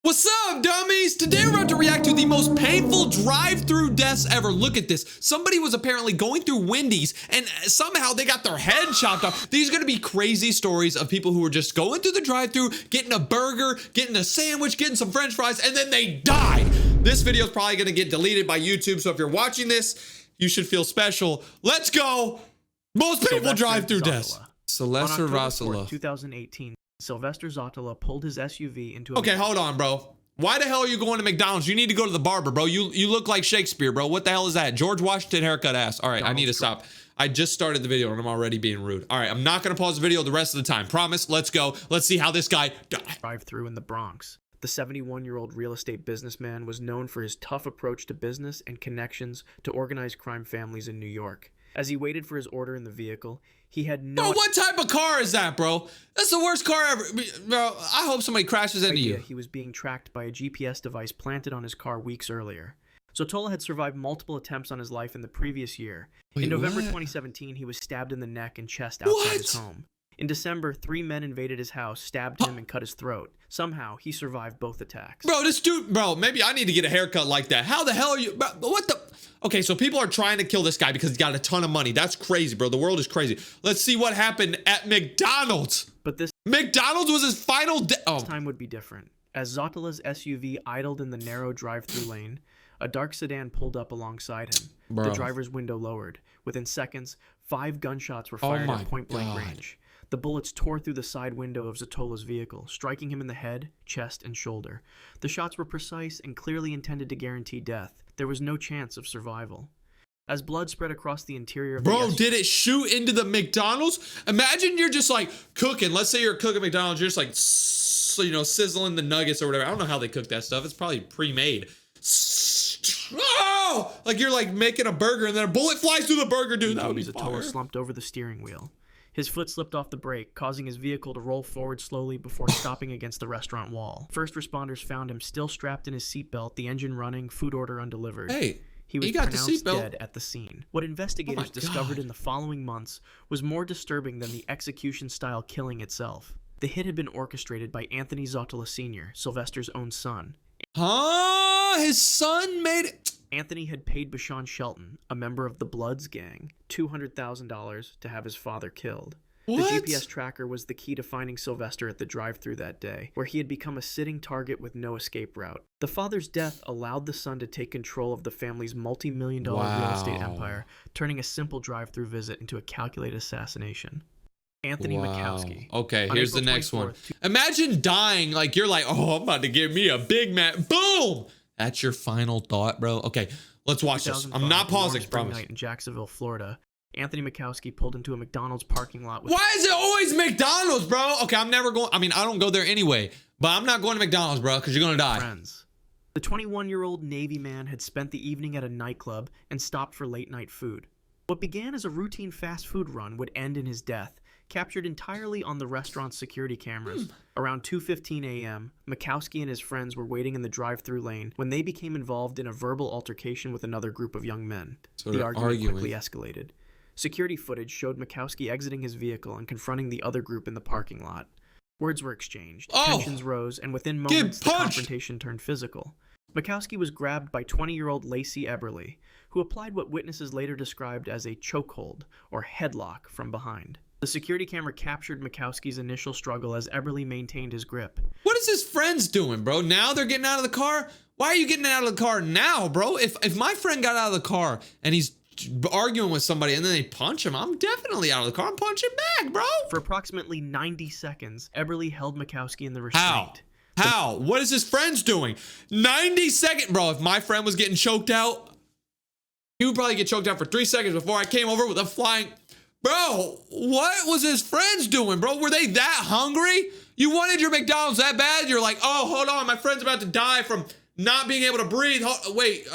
What's up, dummies? Today we're about to react to the most painful drive-through deaths ever. Look at this. Somebody was apparently going through Wendy's and somehow they got their head chopped off. These are going to be crazy stories of people who were just going through the drive-through, getting a burger, getting a sandwich, getting some french fries, and then they died. This video is probably going to get deleted by YouTube, so if you're watching this, you should feel special. Let's go. Most painful drive-through deaths. Sylvester Zotala. 2018. Sylvester Zotala pulled his SUV into a... Okay, hold on, bro. Why the hell are you going to McDonald's? You need to go to the barber, bro. You look like Shakespeare, bro. What the hell is that? George Washington haircut ass. All right, I need to stop. I just started the video and I'm already being rude. All right, I'm not going to pause the video the rest of the time. Promise. Let's go. Let's see how this guy died. Drive-through in the Bronx. The 71-year-old real estate businessman was known for his tough approach to business and connections to organized crime families in New York. As he waited for his order in the vehicle, he had no... Bro, what type of car is that, bro? That's the worst car ever. Bro, I hope somebody crashes into you. He was being tracked by a GPS device planted on his car weeks earlier. Zotala had survived multiple attempts on his life in the previous year. Wait, in November what? 2017, he was stabbed in the neck and chest outside his home. In December, 3 men invaded his house, stabbed him, and cut his throat. Somehow, he survived both attacks. Bro, this dude, bro, maybe I need to get a haircut like that. How the hell are you, bro, what the? Okay, so people are trying to kill this guy because he's got a ton of money. That's crazy, bro. The world is crazy. Let's see what happened at McDonald's. But this McDonald's was his final time would be different. As Zotala's SUV idled in the narrow drive-through lane, a dark sedan pulled up alongside him. Bro. The driver's window lowered. Within seconds, 5 gunshots were fired at point-blank range. The bullets tore through the side window of Zotala's vehicle, striking him in the head, chest, and shoulder. The shots were precise and clearly intended to guarantee death. There was no chance of survival. As blood spread across the interior of the SUV... Bro, did it shoot into the McDonald's? Imagine you're just like cooking. Let's say you're cooking McDonald's. You're just like, you know, sizzling the nuggets or whatever. I don't know how they cook that stuff. It's probably pre-made. Oh! Like you're like making a burger and then a bullet flies through the burger, dude. That would be Zotala fire. slumped over the steering wheel. His foot slipped off the brake, causing his vehicle to roll forward slowly before stopping against the restaurant wall. First responders found him still strapped in his seatbelt, the engine running, food order undelivered. Hey, he was he got the pronounced seatbelt dead at the scene. What investigators discovered in the following months was more disturbing than the execution-style killing itself. The hit had been orchestrated by Anthony Zotala Sr., Sylvester's own son. Huh? His son made it. Anthony had paid Bashan Shelton, a member of the Bloods gang, $200,000 to have his father killed. What? The GPS tracker was the key to finding Sylvester at the drive-thru that day, where he had become a sitting target with no escape route. The father's death allowed the son to take control of the family's multi-million-dollar real estate empire, turning a simple drive-thru visit into a calculated assassination. Anthony Makowski. Okay, On here's the April next one. 24th, Imagine dying like you're like, oh, I'm about to give me a Big Mac. Boom! That's your final thought, bro. Okay, let's watch this. I'm not pausing, promise. Night in Jacksonville, Florida, Anthony Makowski pulled into a McDonald's parking lot with... Why is it always McDonald's, bro? Okay, I'm never going. I mean, I don't go there anyway, but I'm not going to McDonald's, bro, because you're going to die. Friends. The 21-year-old Navy man had spent the evening at a nightclub and stopped for late-night food. What began as a routine fast food run would end in his death, captured entirely on the restaurant's security cameras. Around 2:15 a.m., Makowski and his friends were waiting in the drive-thru lane when they became involved in a verbal altercation with another group of young men. So the argument quickly escalated. Security footage showed Makowski exiting his vehicle and confronting the other group in the parking lot. Words were exchanged, tensions rose, and within moments, the confrontation turned physical. Makowski was grabbed by 20-year-old Lacey Eberly, who applied what witnesses later described as a chokehold or headlock from behind. The security camera captured Makowski's initial struggle as Eberly maintained his grip. What is his friends doing, bro? Now they're getting out of the car? Why are you getting out of the car now, bro? If my friend got out of the car and he's arguing with somebody and then they punch him, I'm definitely out of the car. I'm punching back, bro. For approximately 90 seconds, Eberly held Makowski in the restraint. How? What is his friends doing? 90 seconds, bro. If my friend was getting choked out, he would probably get choked out for 3 seconds before I came over with a flying... Bro, what was his friends doing, bro? Were they that hungry? You wanted your McDonald's that bad? You're like, oh, hold on. My friend's about to die from not being able to breathe. Wait,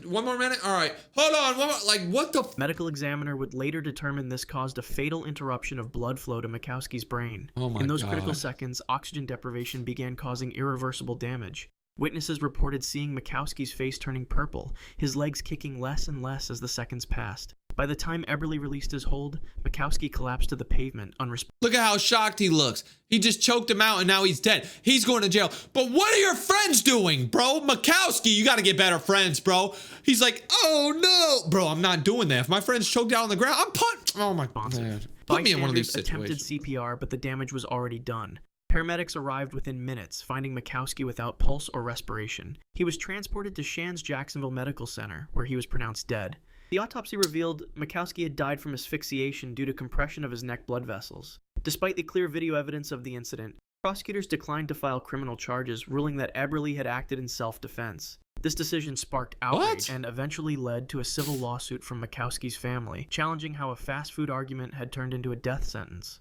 one more minute? All right. Hold on. One more. Like, what the... Medical examiner would later determine this caused a fatal interruption of blood flow to Makowski's brain. Oh my God. In those critical seconds, oxygen deprivation began causing irreversible damage. Witnesses reported seeing Makowski's face turning purple, his legs kicking less and less as the seconds passed. By the time Eberly released his hold, Mikowski collapsed to the pavement, unresponsive. Look at how shocked he looks. He just choked him out and now he's dead. He's going to jail. But what are your friends doing, bro? Mikowski, you got to get better friends, bro. He's like, oh no. Bro, I'm not doing that. If my friend's choked out on the ground, I'm put. Oh my God. Put me in one of these situations. Attempted CPR, but the damage was already done. Paramedics arrived within minutes, finding Mikowski without pulse or respiration. He was transported to Shands Jacksonville Medical Center, where he was pronounced dead. The autopsy revealed Mikowski had died from asphyxiation due to compression of his neck blood vessels. Despite the clear video evidence of the incident, prosecutors declined to file criminal charges, ruling that Eberly had acted in self-defense. This decision sparked outrage and eventually led to a civil lawsuit from Mikowski's family, challenging how a fast food argument had turned into a death sentence.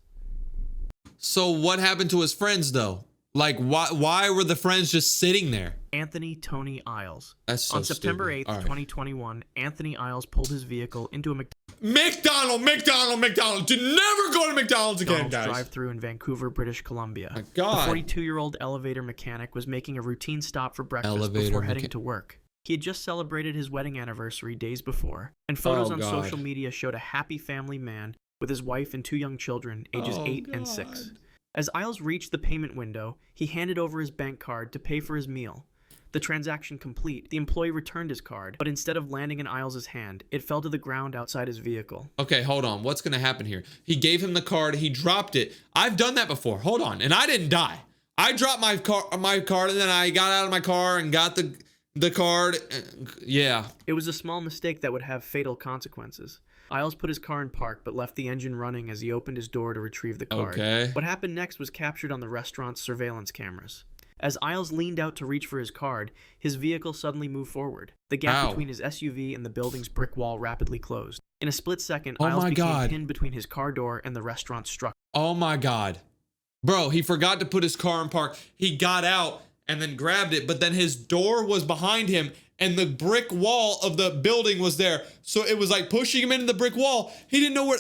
So what happened to his friends, though? Like, why were the friends just sitting there? Anthony Tony Isles. That's so On September 8th, right. 2021, Anthony Isles pulled his vehicle into a McDonald's. Did never go to McDonald's again, guys. drive-thru in Vancouver, British Columbia. My God. The 42-year-old elevator mechanic was making a routine stop for breakfast before heading to work. He had just celebrated his wedding anniversary days before, and photos on social media showed a happy family man with his wife and 2 young children, ages 8 and 6. As Isles reached the payment window, he handed over his bank card to pay for his meal. The transaction complete, the employee returned his card, but instead of landing in Isles' hand, it fell to the ground outside his vehicle. Okay, hold on. What's going to happen here? He gave him the card. He dropped it. I've done that before. Hold on. And I didn't die. I dropped my card, and then I got out of my car and got the card. Yeah. It was a small mistake that would have fatal consequences. Isles put his car in park, but left the engine running as he opened his door to retrieve the card. Okay. What happened next was captured on the restaurant's surveillance cameras. As Isles leaned out to reach for his card, his vehicle suddenly moved forward. The gap between his SUV and the building's brick wall rapidly closed. In a split second, Isles became pinned between his car door and the restaurant's structure. Oh my God. Bro, he forgot to put his car in park. He got out and then grabbed it, but then his door was behind him and the brick wall of the building was there. So it was like pushing him into the brick wall. He didn't know where.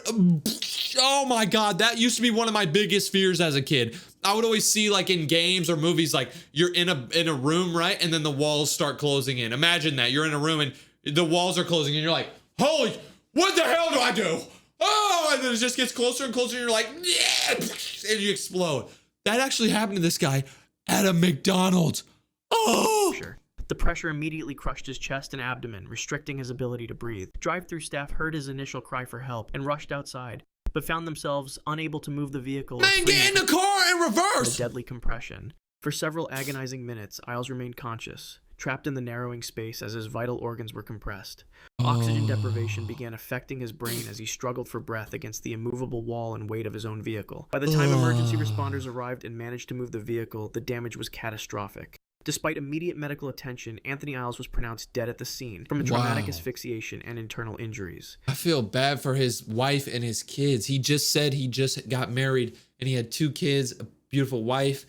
Oh my God. That used to be one of my biggest fears as a kid. I would always see, like, in games or movies, like, you're in a room, right? And then the walls start closing in. Imagine that. You're in a room and the walls are closing and you're like, holy, what the hell do I do? Oh, and then it just gets closer and closer and you're like, yeah, and you explode. That actually happened to this guy at a McDonald's. Oh! Sure. The pressure immediately crushed his chest and abdomen, restricting his ability to breathe. Drive-thru staff heard his initial cry for help and rushed outside, but found themselves unable to move the vehicle. Man, get in the car and reverse! The deadly compression. For several agonizing minutes, Isles remained conscious, trapped in the narrowing space as his vital organs were compressed. Oxygen deprivation began affecting his brain as he struggled for breath against the immovable wall and weight of his own vehicle. By the time emergency responders arrived and managed to move the vehicle, the damage was catastrophic. Despite immediate medical attention, Anthony Isles was pronounced dead at the scene from a traumatic asphyxiation and internal injuries. I feel bad for his wife and his kids. He just said he just got married and he had 2 kids, a beautiful wife.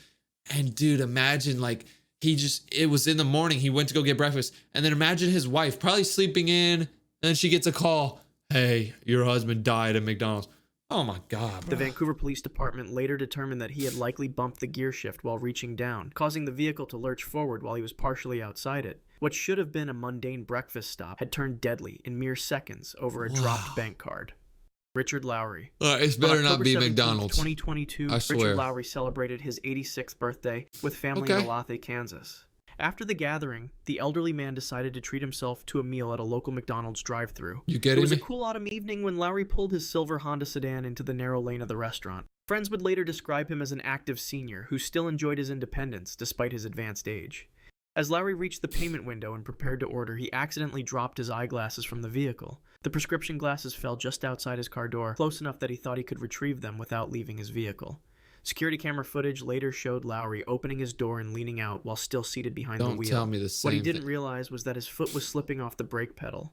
And dude, imagine, like, it was in the morning. He went to go get breakfast. And then imagine his wife probably sleeping in. And then she gets a call. Hey, your husband died at McDonald's. Oh my God, bro. The Vancouver Police Department later determined that he had likely bumped the gear shift while reaching down, causing the vehicle to lurch forward while he was partially outside it. What should have been a mundane breakfast stop had turned deadly in mere seconds over a dropped bank card. Richard Lowry. It's better not be McDonald's. 2022, I swear. Richard Lowry celebrated his 86th birthday with family in Olathe, Kansas. After the gathering, the elderly man decided to treat himself to a meal at a local McDonald's drive-thru. You get it? It was a cool autumn evening when Lowry pulled his silver Honda sedan into the narrow lane of the restaurant. Friends would later describe him as an active senior who still enjoyed his independence despite his advanced age. As Lowry reached the payment window and prepared to order, he accidentally dropped his eyeglasses from the vehicle. The prescription glasses fell just outside his car door, close enough that he thought he could retrieve them without leaving his vehicle. Security camera footage later showed Lowry opening his door and leaning out while still seated behind the wheel. Don't tell me the same What he didn't thing. realize was that his foot was slipping off the brake pedal.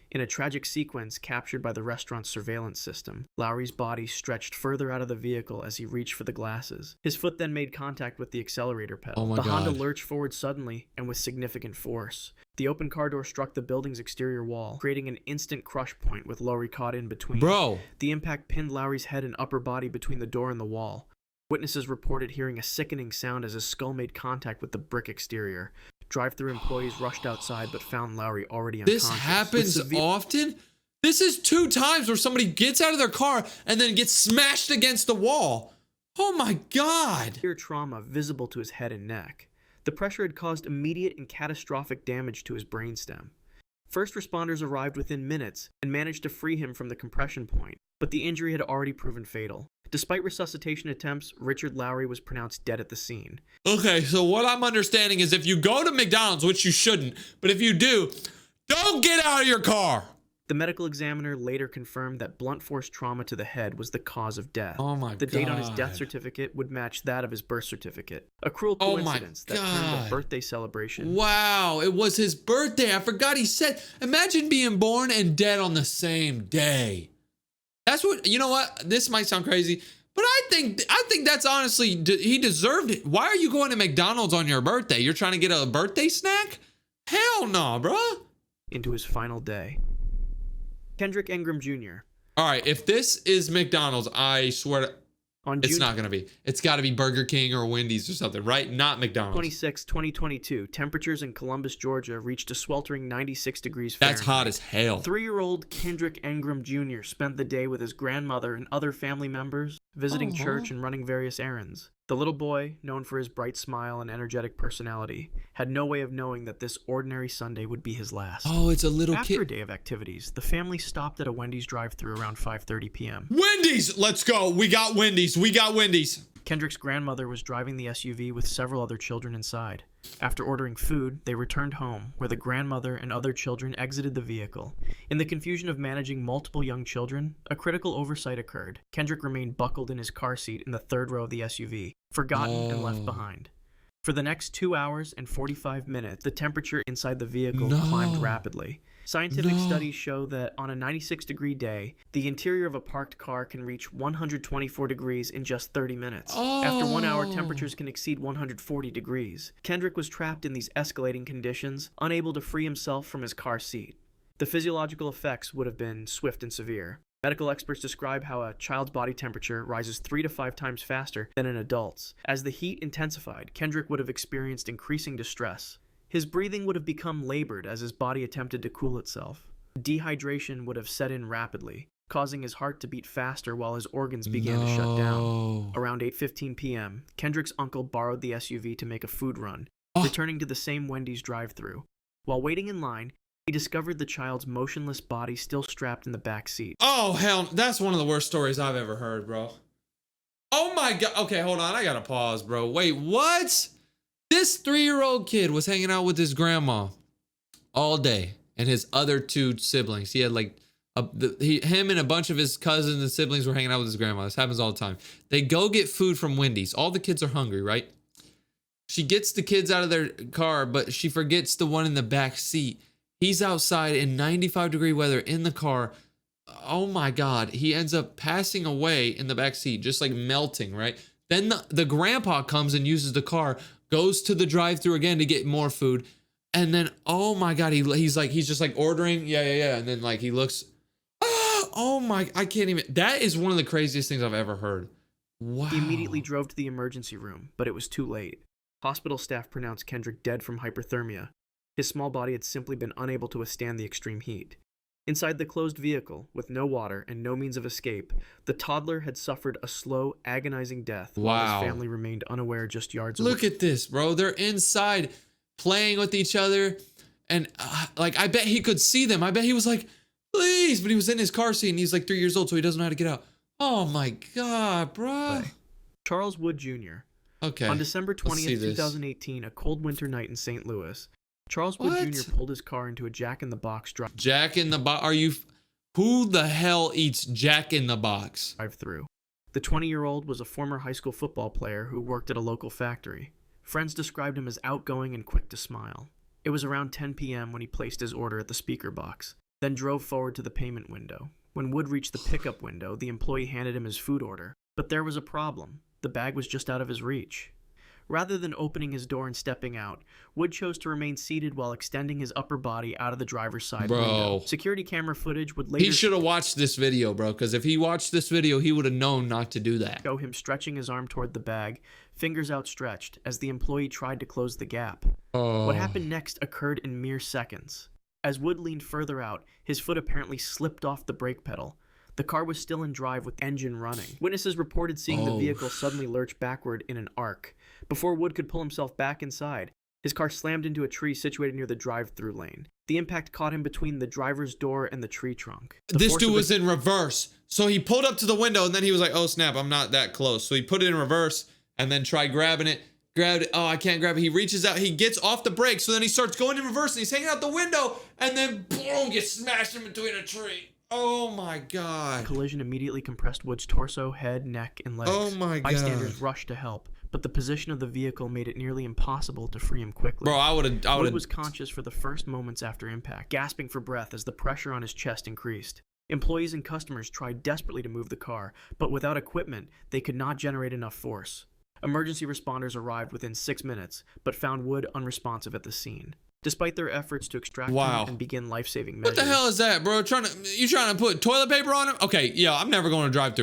In a tragic sequence captured by the restaurant's surveillance system, Lowry's body stretched further out of the vehicle as he reached for the glasses. His foot then made contact with the accelerator pedal. Oh my the Honda God. lurched forward suddenly and with significant force. The open car door struck the building's exterior wall, creating an instant crush point with Lowry caught in between. Bro. The impact pinned Lowry's head and upper body between the door and the wall. Witnesses reported hearing a sickening sound as his skull made contact with the brick exterior. Drive-thru employees rushed outside but found Lowry already unconscious. This happens often? This is 2 times where somebody gets out of their car and then gets smashed against the wall. Oh my God. Severe trauma visible to his head and neck. The pressure had caused immediate and catastrophic damage to his brainstem. First responders arrived within minutes and managed to free him from the compression point, but the injury had already proven fatal. Despite resuscitation attempts, Richard Lowry was pronounced dead at the scene. Okay, so what I'm understanding is if you go to McDonald's, which you shouldn't, but if you do, don't get out of your car. The medical examiner later confirmed that blunt force trauma to the head was the cause of death. Oh my God. The date on his death certificate would match that of his birth certificate. A cruel coincidence that turned a birthday celebration. Wow, it was his birthday. I forgot he said. Imagine being born and dead on the same day. That's what, you know what? This might sound crazy, but I think that's honestly, he deserved it. Why are you going to McDonald's on your birthday? You're trying to get a birthday snack? Hell no, bruh. Into his final day. Kendrick Ingram Jr. All right, if this is McDonald's, I swear it's not going to be. It's got to be Burger King or Wendy's or something, right? Not McDonald's. 26, 2022, temperatures in Columbus, Georgia reached a sweltering 96 degrees Fahrenheit. That's hot as hell. 3-year-old Kendrick Ingram Jr. spent the day with his grandmother and other family members, visiting church and running various errands. The little boy, known for his bright smile and energetic personality, had no way of knowing that this ordinary Sunday would be his last. Oh, it's a little kid. After a day of activities, the family stopped at a Wendy's drive-thru around 5:30 p.m. Wendy's! Let's go. We got Wendy's. We got Wendy's. Kendrick's grandmother was driving the SUV with several other children inside. After ordering food, they returned home, where the grandmother and other children exited the vehicle. In the confusion of managing multiple young children, a critical oversight occurred. Kendrick remained buckled in his car seat in the third row of the SUV, forgotten and left behind. For the next 2 hours and 45 minutes, the temperature inside the vehicle climbed rapidly. Scientific studies show that on a 96-degree day, the interior of a parked car can reach 124 degrees in just 30 minutes. After 1 hour, temperatures can exceed 140 degrees. Kendrick was trapped in these escalating conditions, unable to free himself from his car seat. The physiological effects would have been swift and severe. Medical experts describe how a child's body temperature rises 3 to 5 times faster than an adult's. As the heat intensified, Kendrick would have experienced increasing distress. His breathing would have become labored as his body attempted to cool itself. Dehydration would have set in rapidly, causing his heart to beat faster while his organs began to shut down. Around 8:15 p.m., Kendrick's uncle borrowed the SUV to make a food run, returning to the same Wendy's drive-thru. While waiting in line, he discovered the child's motionless body still strapped in the back seat. Oh, hell, that's one of the worst stories I've ever heard, bro. Oh my God. Okay, hold on. I gotta pause, bro. Wait, what? This 3-year-old kid was hanging out with his grandma all day and his other 2 siblings. He had like, him and a bunch of his cousins and siblings were hanging out with his grandma. This happens all the time. They go get food from Wendy's. All the kids are hungry, right? She gets the kids out of their car, but she forgets the one in the back seat. He's outside in 95-degree weather in the car. Oh my God. He ends up passing away in the back seat, just like melting, right? Then the grandpa comes and uses the car, goes to the drive-thru again to get more food. And then, oh my God, he's just like ordering. Yeah. And then like he looks, oh my, I can't even, that is one of the craziest things I've ever heard. Wow. He immediately drove to the emergency room, but it was too late. Hospital staff pronounced Kendrick dead from hyperthermia. His small body had simply been unable to withstand the extreme heat. Inside the closed vehicle, with no water and no means of escape, the toddler had suffered a slow, agonizing death while his family remained unaware just yards away. Look at this, bro. They're inside playing with each other. And like, I bet he could see them. I bet he was like, please. But he was in his car seat and he's like 3 years old, so he doesn't know how to get out. Oh my God, bro. Charles Wood Jr. Okay. On December 20th, 2018, a cold winter night in St. Louis, Charles Wood Jr. pulled his car into a Jack in the Box drive-thru. Jack in the Box? Who the hell eats Jack in the Box? Drive-thru. The 20-year-old was a former high school football player who worked at a local factory. Friends described him as outgoing and quick to smile. It was around 10 p.m. when he placed his order at the speaker box, then drove forward to the payment window. When Wood reached the pickup window, the employee handed him his food order. But there was a problem. The bag was just out of his reach. Rather than opening his door and stepping out, Wood chose to remain seated while extending his upper body out of the driver's side window. Security camera footage would later... He should have watched this video, bro, because if he watched this video, he would have known not to do that. ...show him stretching his arm toward the bag, fingers outstretched, as the employee tried to close the gap. What happened next occurred in mere seconds. As Wood leaned further out, his foot apparently slipped off the brake pedal. The car was still in drive with the engine running. Witnesses reported seeing the vehicle suddenly lurch backward in an arc. Before Wood could pull himself back inside, his car slammed into a tree situated near the drive-thru lane. The impact caught him between the driver's door and the tree trunk. This dude was in reverse. So he pulled up to the window and then he was like, oh snap, I'm not that close. So he put it in reverse and then tried grabbing it. Grabbed it. Oh, I can't grab it. He reaches out. He gets off the brake. So then he starts going in reverse and he's hanging out the window and then boom, gets smashed in between a tree. Oh my God. The collision immediately compressed Wood's torso, head, neck, and legs. Oh my God. Bystanders rushed to help, but the position of the vehicle made it nearly impossible to free him quickly. Bro, I would have. Wood was conscious for the first moments after impact, gasping for breath as the pressure on his chest increased. Employees and customers tried desperately to move the car, but without equipment, they could not generate enough force. Emergency responders arrived within 6 minutes, but found Wood unresponsive at the scene. Despite their efforts to extract him and begin life-saving measures. What the hell is that, bro? You trying to put toilet paper on him? Okay, yeah, I'm never going to drive through.